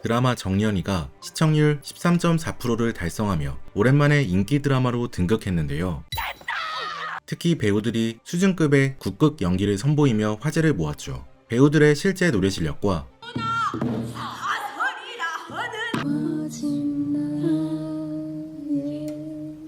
드라마 정년이가 시청률 13.4%를 달성하며 오랜만에 인기 드라마로 등극했는데요. 특히 배우들이 수준급의 국극 연기를 선보이며 화제를 모았죠. 배우들의 실제 노래 실력과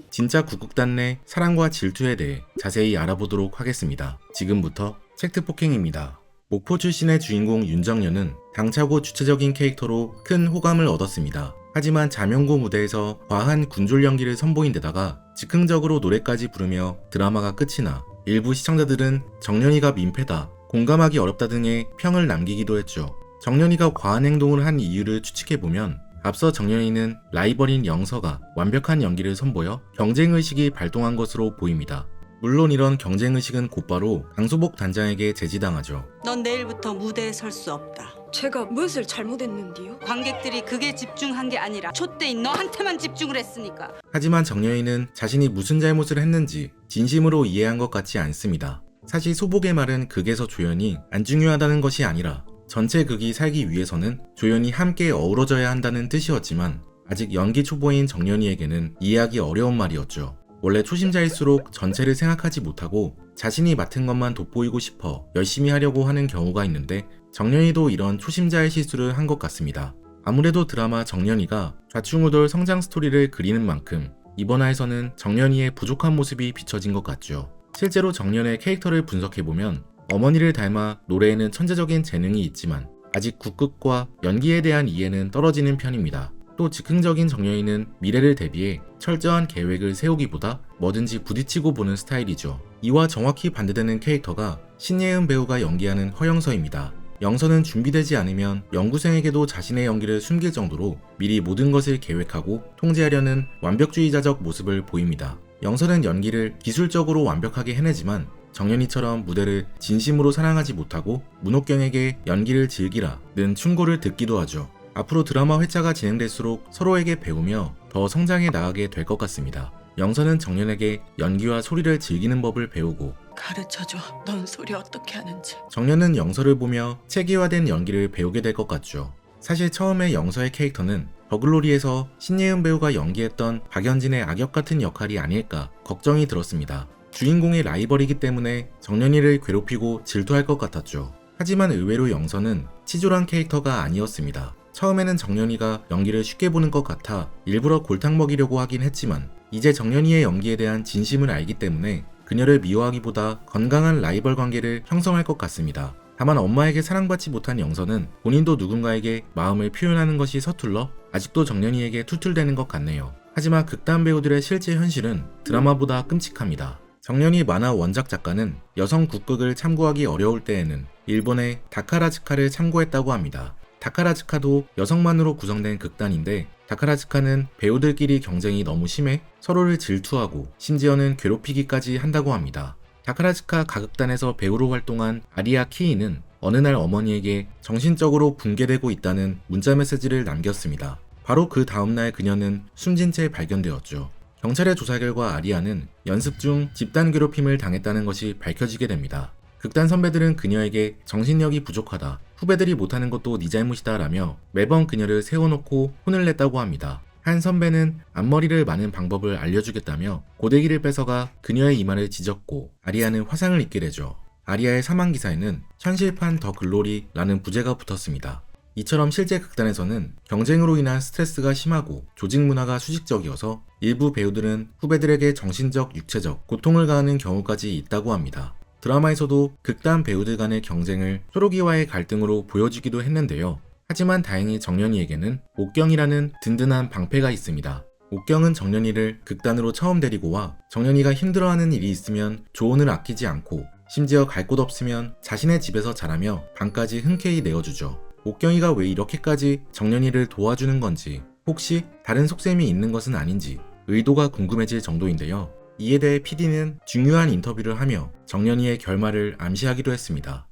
진짜 국극단 내 사랑과 질투에 대해 자세히 알아보도록 하겠습니다. 지금부터 팩트폭행입니다. 목포 출신의 주인공 윤정연은 당차고 주체적인 캐릭터로 큰 호감을 얻었습니다. 하지만 자명고 무대에서 과한 군졸 연기를 선보인 데다가 즉흥적으로 노래까지 부르며 드라마가 끝이 나 일부 시청자들은 정연이가 민폐다, 공감하기 어렵다 등의 평을 남기기도 했죠. 정연이가 과한 행동을 한 이유를 추측해보면 앞서 정연이는 라이벌인 영서가 완벽한 연기를 선보여 경쟁의식이 발동한 것으로 보입니다. 물론 이런 경쟁의식은 곧바로 강소복 단장에게 제지당하죠. 넌 내일부터 무대에 설 수 없다. 제가 무엇을 잘못했는데요? 관객들이 그게 집중한 게 아니라 촛대인 너한테만 집중을 했으니까. 하지만 정연이는 자신이 무슨 잘못을 했는지 진심으로 이해한 것 같지 않습니다. 사실 소복의 말은 극에서 조연이 안 중요하다는 것이 아니라 전체 극이 살기 위해서는 조연이 함께 어우러져야 한다는 뜻이었지만 아직 연기 초보인 정연이에게는 이해하기 어려운 말이었죠. 원래 초심자일수록 전체를 생각하지 못하고 자신이 맡은 것만 돋보이고 싶어 열심히 하려고 하는 경우가 있는데 정연이도 이런 초심자의 실수를 한 것 같습니다. 아무래도 드라마 정연이가 좌충우돌 성장 스토리를 그리는 만큼 이번 화에서는 정연이의 부족한 모습이 비춰진 것 같죠. 실제로 정연의 캐릭터를 분석해보면 어머니를 닮아 노래에는 천재적인 재능이 있지만 아직 국극과 연기에 대한 이해는 떨어지는 편입니다. 또 즉흥적인 정연이는 미래를 대비해 철저한 계획을 세우기보다 뭐든지 부딪히고 보는 스타일이죠. 이와 정확히 반대되는 캐릭터가 신예은 배우가 연기하는 허영서입니다. 영서는 준비되지 않으면 연구생에게도 자신의 연기를 숨길 정도로 미리 모든 것을 계획하고 통제하려는 완벽주의자적 모습을 보입니다. 영서는 연기를 기술적으로 완벽하게 해내지만 정연이처럼 무대를 진심으로 사랑하지 못하고 문옥경에게 연기를 즐기라는 충고를 듣기도 하죠. 앞으로 드라마 회차가 진행될수록 서로에게 배우며 더 성장해 나가게 될 것 같습니다. 영서는 정연에게 연기와 소리를 즐기는 법을 배우고 가르쳐줘. 넌 소리 어떻게 하는지. 정연은 영서를 보며 체계화된 연기를 배우게 될 것 같죠. 사실 처음에 영서의 캐릭터는 더글로리에서 신예은 배우가 연기했던 박연진의 악역 같은 역할이 아닐까 걱정이 들었습니다. 주인공의 라이벌이기 때문에 정연이를 괴롭히고 질투할 것 같았죠. 하지만 의외로 영서는 치졸한 캐릭터가 아니었습니다. 처음에는 정연이가 연기를 쉽게 보는 것 같아 일부러 골탕 먹이려고 하긴 했지만 이제 정연이의 연기에 대한 진심을 알기 때문에 그녀를 미워하기보다 건강한 라이벌 관계를 형성할 것 같습니다. 다만 엄마에게 사랑받지 못한 영서는 본인도 누군가에게 마음을 표현하는 것이 서툴러 아직도 정연이에게 툴툴대는 것 같네요. 하지만 극단 배우들의 실제 현실은 드라마보다 끔찍합니다. 정연이 만화 원작 작가는 여성 국극을 참고하기 어려울 때에는 일본의 다카라즈카를 참고했다고 합니다. 다카라즈카도 여성만으로 구성된 극단인데 다카라즈카는 배우들끼리 경쟁이 너무 심해 서로를 질투하고 심지어는 괴롭히기까지 한다고 합니다. 다카라즈카 가극단에서 배우로 활동한 아리아 키이는 어느 날 어머니에게 정신적으로 붕괴되고 있다는 문자 메시지를 남겼습니다. 바로 그 다음날 그녀는 숨진 채 발견되었죠. 경찰의 조사 결과 아리아는 연습 중 집단 괴롭힘을 당했다는 것이 밝혀지게 됩니다. 극단 선배들은 그녀에게 정신력이 부족하다, 후배들이 못하는 것도 네 잘못이다 라며 매번 그녀를 세워놓고 혼을 냈다고 합니다. 한 선배는 앞머리를 마는 방법을 알려주겠다며 고데기를 뺏어가 그녀의 이마를 찢었고 아리아는 화상을 입게 되죠. 아리아의 사망기사에는 현실판 더 글로리라는 부제가 붙었습니다. 이처럼 실제 극단에서는 경쟁으로 인한 스트레스가 심하고 조직 문화가 수직적이어서 일부 배우들은 후배들에게 정신적, 육체적 고통을 가하는 경우까지 있다고 합니다. 드라마에서도 극단 배우들 간의 경쟁을 초록이와의 갈등으로 보여주기도 했는데요. 하지만 다행히 정연이에게는 옥경이라는 든든한 방패가 있습니다. 옥경은 정연이를 극단으로 처음 데리고 와 정연이가 힘들어하는 일이 있으면 조언을 아끼지 않고 심지어 갈 곳 없으면 자신의 집에서 자라며 방까지 흔쾌히 내어주죠. 옥경이가 왜 이렇게까지 정연이를 도와주는 건지 혹시 다른 속셈이 있는 것은 아닌지 의도가 궁금해질 정도인데요. 이에 대해 PD는 중요한 인터뷰를 하며 정연이의 결말을 암시하기도 했습니다.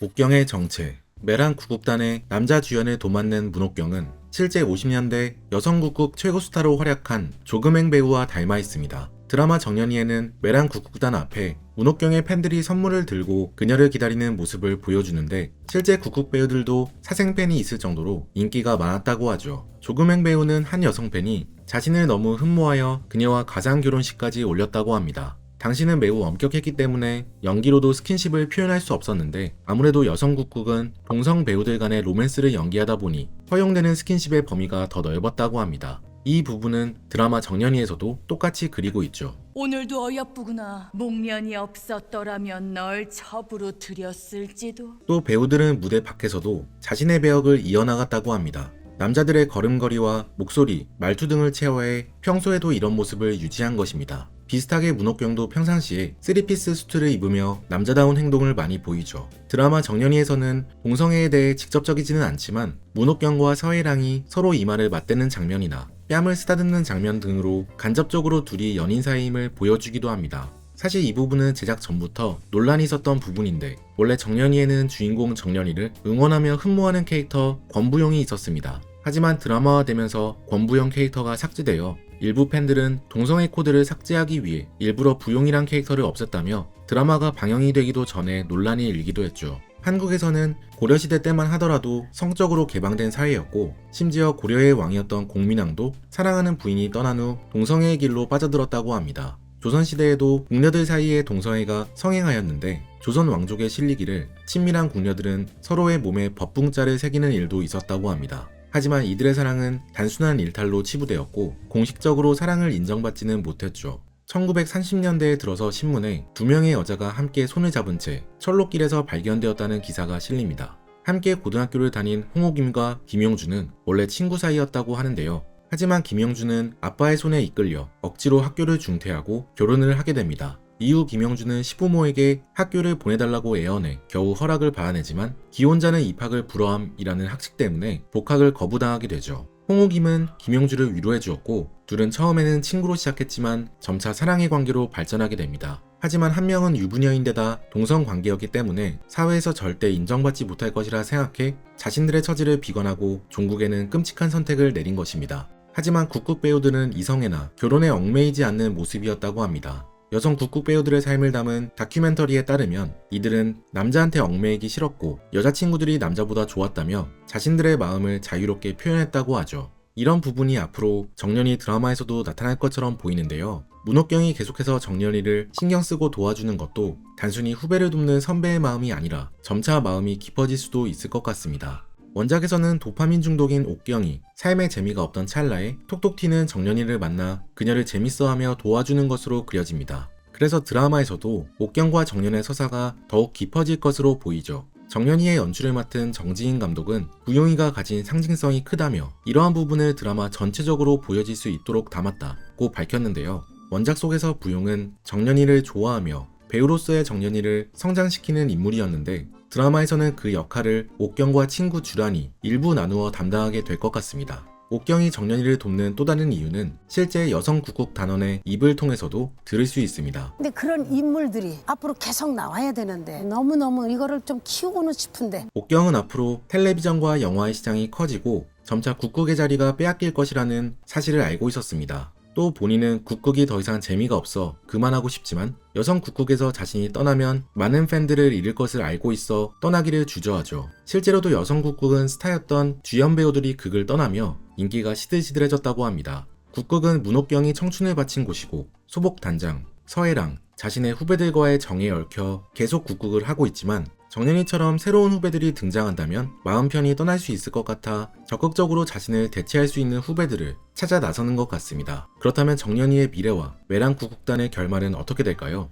옥경의 정체. 메랑 구국단의 남자 주연을 도맡는 문옥경은 실제 50년대 여성 국극 최고 스타로 활약한 조금행 배우와 닮아 있습니다. 드라마 정년이에는 외랑 국국단 앞에 문옥경의 팬들이 선물을 들고 그녀를 기다리는 모습을 보여주는데 실제 국국 배우들도 사생팬이 있을 정도로 인기가 많았다고 하죠. 조금행 배우는 한 여성 팬이 자신을 너무 흠모하여 그녀와 가상 결혼식까지 올렸다고 합니다. 당시는 매우 엄격했기 때문에 연기로도 스킨십을 표현할 수 없었는데 아무래도 여성 국국은 동성 배우들 간의 로맨스를 연기하다 보니 허용되는 스킨십의 범위가 더 넓었다고 합니다. 이 부분은 드라마 정년이에서도 똑같이 그리고 있죠. 오늘도 어여쁘구나. 목련이 없었더라면 널 첩으로 들였을지도. 또 배우들은 무대 밖에서도 자신의 배역을 이어나갔다고 합니다. 남자들의 걸음걸이와 목소리, 말투 등을 체화해 평소에도 이런 모습을 유지한 것입니다. 비슷하게 문옥경도 평상시에 3피스 수트를 입으며 남자다운 행동을 많이 보이죠. 드라마 정년이에서는 동성애에 대해 직접적이지는 않지만 문옥경과 서해랑이 서로 이마를 맞대는 장면이나 뺨을 쓰다듬는 장면 등으로 간접적으로 둘이 연인 사이임을 보여주기도 합니다. 사실 이 부분은 제작 전부터 논란이 있었던 부분인데 원래 정년이에는 주인공 정년이를 응원하며 흠모하는 캐릭터 권부용이 있었습니다. 하지만 드라마화되면서 권부용 캐릭터가 삭제되어 일부 팬들은 동성애 코드를 삭제하기 위해 일부러 부용이란 캐릭터를 없앴다며 드라마가 방영이 되기도 전에 논란이 일기도 했죠. 한국에서는 고려시대 때만 하더라도 성적으로 개방된 사회였고 심지어 고려의 왕이었던 공민왕도 사랑하는 부인이 떠난 후 동성애의 길로 빠져들었다고 합니다. 조선시대에도 궁녀들 사이에 동성애가 성행하였는데 조선 왕족의 실리기를 친밀한 궁녀들은 서로의 몸에 법붕자를 새기는 일도 있었다고 합니다. 하지만 이들의 사랑은 단순한 일탈로 치부되었고 공식적으로 사랑을 인정받지는 못했죠. 1930년대에 들어서 신문에 2명의 여자가 함께 손을 잡은 채 철로길에서 발견되었다는 기사가 실립니다. 함께 고등학교를 다닌 홍옥임과 김용주는 원래 친구 사이였다고 하는데요. 하지만 김용주는 아빠의 손에 이끌려 억지로 학교를 중퇴하고 결혼을 하게 됩니다. 이후 김용주는 시부모에게 학교를 보내달라고 애원해 겨우 허락을 받아내지만 기혼자는 입학을 불허함이라는 학칙 때문에 복학을 거부당하게 되죠. 홍옥임은 김용주를 위로해 주었고 둘은 처음에는 친구로 시작했지만 점차 사랑의 관계로 발전하게 됩니다. 하지만 한 명은 유부녀인데다 동성 관계였기 때문에 사회에서 절대 인정받지 못할 것이라 생각해 자신들의 처지를 비관하고 종국에는 끔찍한 선택을 내린 것입니다. 하지만 국국 배우들은 이성애나 결혼에 얽매이지 않는 모습이었다고 합니다. 여성 국국 배우들의 삶을 담은 다큐멘터리에 따르면 이들은 남자한테 얽매이기 싫었고 여자친구들이 남자보다 좋았다며 자신들의 마음을 자유롭게 표현했다고 하죠. 이런 부분이 앞으로 정년이 드라마에서도 나타날 것처럼 보이는데요. 문옥경이 계속해서 정년이를 신경쓰고 도와주는 것도 단순히 후배를 돕는 선배의 마음이 아니라 점차 마음이 깊어질 수도 있을 것 같습니다. 원작에서는 도파민 중독인 옥경이 삶의 재미가 없던 찰나에 톡톡 튀는 정년이를 만나 그녀를 재밌어하며 도와주는 것으로 그려집니다. 그래서 드라마에서도 옥경과 정년의 서사가 더욱 깊어질 것으로 보이죠. 정년이의 연출을 맡은 정지인 감독은 부용이가 가진 상징성이 크다며 이러한 부분을 드라마 전체적으로 보여질 수 있도록 담았다고 밝혔는데요. 원작 속에서 부용은 정년이를 좋아하며 배우로서의 정년이를 성장시키는 인물이었는데 드라마에서는 그 역할을 옥경과 친구 주란이 일부 나누어 담당하게 될 것 같습니다. 옥경이 정년이를 돕는 또 다른 이유는 실제 여성 국국 단원의 입을 통해서도 들을 수 있습니다. 근데 그런 인물들이 앞으로 계속 나와야 되는데 너무너무 이거를 좀 키우고는 싶은데 옥경은 앞으로 텔레비전과 영화의 시장이 커지고 점차 국국의 자리가 빼앗길 것이라는 사실을 알고 있었습니다. 또 본인은 국국이 더 이상 재미가 없어 그만하고 싶지만 여성 국국에서 자신이 떠나면 많은 팬들을 잃을 것을 알고 있어 떠나기를 주저하죠. 실제로도 여성 국국은 스타였던 주연 배우들이 극을 떠나며 인기가 시들시들해졌다고 합니다. 국국은 문옥경이 청춘을 바친 곳이고 소복 단장, 서해랑, 자신의 후배들과의 정에 얽혀 계속 국국을 하고 있지만 정년이처럼 새로운 후배들이 등장한다면 마음 편히 떠날 수 있을 것 같아 적극적으로 자신을 대체할 수 있는 후배들을 찾아 나서는 것 같습니다. 그렇다면 정년이의 미래와 외랑 국국단의 결말은 어떻게 될까요?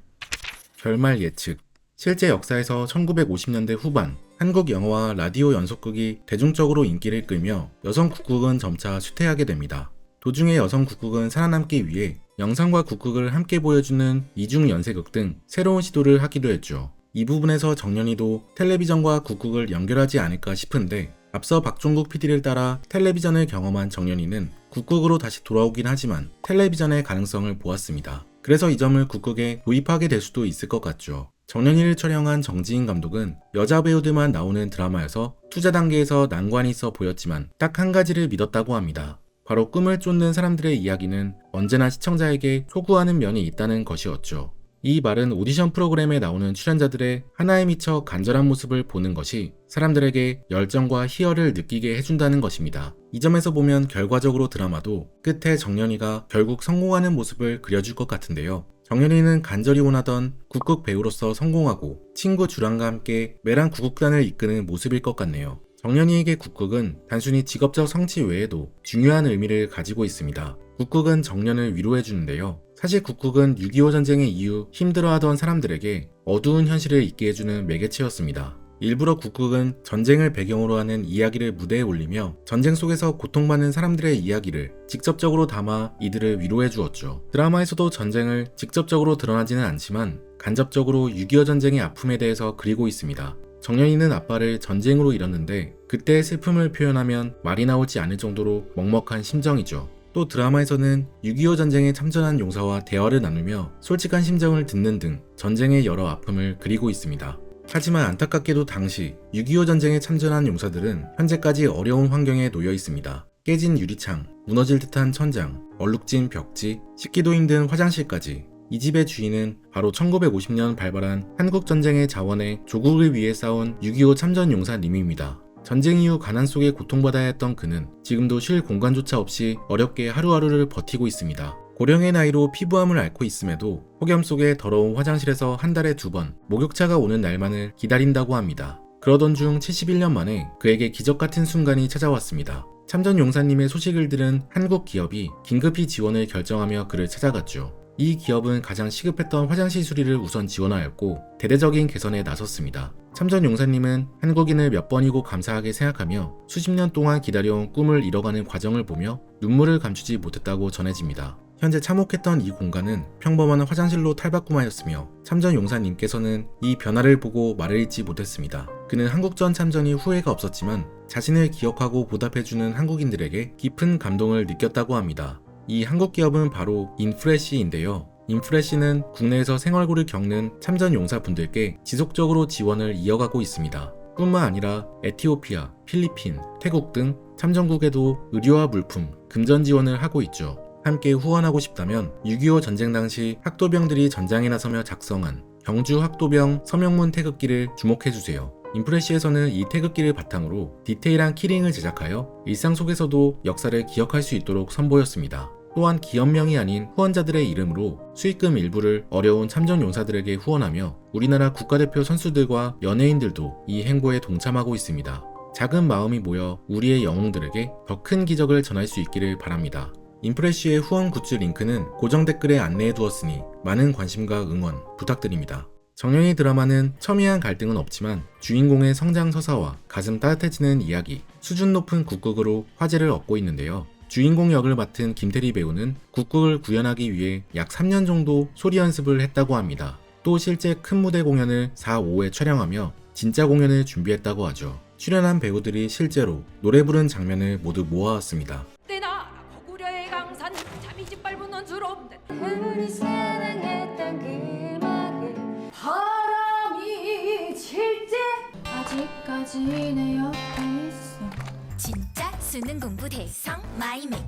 결말 예측. 실제 역사에서 1950년대 후반 한국 영화와 라디오 연속극이 대중적으로 인기를 끌며 여성 국국은 점차 쇠퇴하게 됩니다. 도중에 여성 국국은 살아남기 위해 영상과 국극을 함께 보여주는 이중 연쇄극 등 새로운 시도를 하기도 했죠. 이 부분에서 정년이도 텔레비전과 국극을 연결하지 않을까 싶은데 앞서 박종국 PD를 따라 텔레비전을 경험한 정년이는 국극으로 다시 돌아오긴 하지만 텔레비전의 가능성을 보았습니다. 그래서 이 점을 국극에 도입하게 될 수도 있을 것 같죠. 정년이를 촬영한 정지인 감독은 여자 배우들만 나오는 드라마여서 투자 단계에서 난관이 있어 보였지만 딱 한 가지를 믿었다고 합니다. 바로 꿈을 쫓는 사람들의 이야기는 언제나 시청자에게 소구하는 면이 있다는 것이었죠. 이 말은 오디션 프로그램에 나오는 출연자들의 하나에 미쳐 간절한 모습을 보는 것이 사람들에게 열정과 희열을 느끼게 해준다는 것입니다. 이 점에서 보면 결과적으로 드라마도 끝에 정연이가 결국 성공하는 모습을 그려줄 것 같은데요. 정연이는 간절히 원하던 국극 배우로서 성공하고 친구 주랑과 함께 매랑 구국단을 이끄는 모습일 것 같네요. 정연이에게 국극은 단순히 직업적 성취 외에도 중요한 의미를 가지고 있습니다. 국극은 정연을 위로해주는데요. 사실 국극은 6.25 전쟁의 이후 힘들어하던 사람들에게 어두운 현실을 잊게 해주는 매개체였습니다. 일부러 국극은 전쟁을 배경으로 하는 이야기를 무대에 올리며 전쟁 속에서 고통받는 사람들의 이야기를 직접적으로 담아 이들을 위로해 주었죠. 드라마에서도 전쟁을 직접적으로 드러나지는 않지만 간접적으로 6.25 전쟁의 아픔에 대해서 그리고 있습니다. 정연이는 아빠를 전쟁으로 잃었는데 그때의 슬픔을 표현하면 말이 나오지 않을 정도로 먹먹한 심정이죠. 또 드라마에서는 6.25 전쟁에 참전한 용사와 대화를 나누며 솔직한 심정을 듣는 등 전쟁의 여러 아픔을 그리고 있습니다. 하지만 안타깝게도 당시 6.25 전쟁에 참전한 용사들은 현재까지 어려운 환경에 놓여 있습니다. 깨진 유리창, 무너질 듯한 천장, 얼룩진 벽지, 씻기도 힘든 화장실까지 이 집의 주인은 바로 1950년 발발한 한국전쟁의 자원에 조국을 위해 싸운 6.25 참전용사님입니다. 전쟁 이후 가난 속에 고통받아야 했던 그는 지금도 쉴 공간조차 없이 어렵게 하루하루를 버티고 있습니다. 고령의 나이로 피부암을 앓고 있음에도 폭염 속에 더러운 화장실에서 한 달에 2번 목욕차가 오는 날만을 기다린다고 합니다. 그러던 중 71년 만에 그에게 기적 같은 순간이 찾아왔습니다. 참전 용사님의 소식을 들은 한국 기업이 긴급히 지원을 결정하며 그를 찾아갔죠. 이 기업은 가장 시급했던 화장실 수리를 우선 지원하였고 대대적인 개선에 나섰습니다. 참전 용사님은 한국인을 몇 번이고 감사하게 생각하며 수십 년 동안 기다려온 꿈을 이뤄가는 과정을 보며 눈물을 감추지 못했다고 전해집니다. 현재 참혹했던 이 공간은 평범한 화장실로 탈바꿈하였으며 참전 용사님께서는 이 변화를 보고 말을 잇지 못했습니다. 그는 한국전 참전이 후회가 없었지만 자신을 기억하고 보답해주는 한국인들에게 깊은 감동을 느꼈다고 합니다. 이 한국 기업은 바로 인프레시인데요. 인프레시는 국내에서 생활고를 겪는 참전 용사분들께 지속적으로 지원을 이어가고 있습니다. 뿐만 아니라 에티오피아, 필리핀, 태국 등 참전국에도 의료와 물품, 금전 지원을 하고 있죠. 함께 후원하고 싶다면 6.25 전쟁 당시 학도병들이 전장에 나서며 작성한 경주 학도병 서명문 태극기를 주목해주세요. 인프레시에서는 이 태극기를 바탕으로 디테일한 키링을 제작하여 일상 속에서도 역사를 기억할 수 있도록 선보였습니다. 또한 기업명이 아닌 후원자들의 이름으로 수익금 일부를 어려운 참전 용사들에게 후원하며 우리나라 국가대표 선수들과 연예인들도 이 행보에 동참하고 있습니다. 작은 마음이 모여 우리의 영웅들에게 더 큰 기적을 전할 수 있기를 바랍니다. 인프레시의 후원 굿즈 링크는 고정 댓글에 안내해 두었으니 많은 관심과 응원 부탁드립니다. 정연이 드라마는 첨예한 갈등은 없지만 주인공의 성장 서사와 가슴 따뜻해지는 이야기, 수준 높은 국극으로 화제를 얻고 있는데요. 주인공 역을 맡은 김태리 배우는 국극을 구현하기 위해 약 3년 정도 소리 연습을 했다고 합니다. 또 실제 큰 무대 공연을 4, 5회 촬영하며 진짜 공연을 준비했다고 하죠. 출연한 배우들이 실제로 노래 부른 장면을 모두 모아왔습니다. 때나 고구려의 강산 잠이 짓밟은 원수로 우리 사랑했던 그 마음 바람이 칠때 아직까지 내 옆에 있어 진짜 수능 공부 대성 마이맥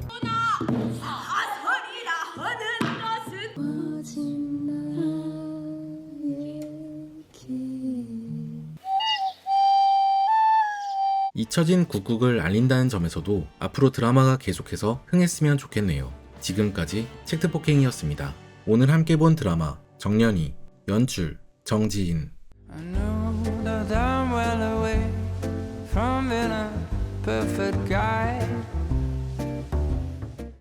사설이라 하는 것은 오직 나의 길 잊혀진 국극을 알린다는 점에서도 앞으로 드라마가 계속해서 흥했으면 좋겠네요. 지금까지 책트폭행이었습니다. 오늘 함께 본 드라마 정연이, 연출 정지인. I know that I'm well away from being a perfect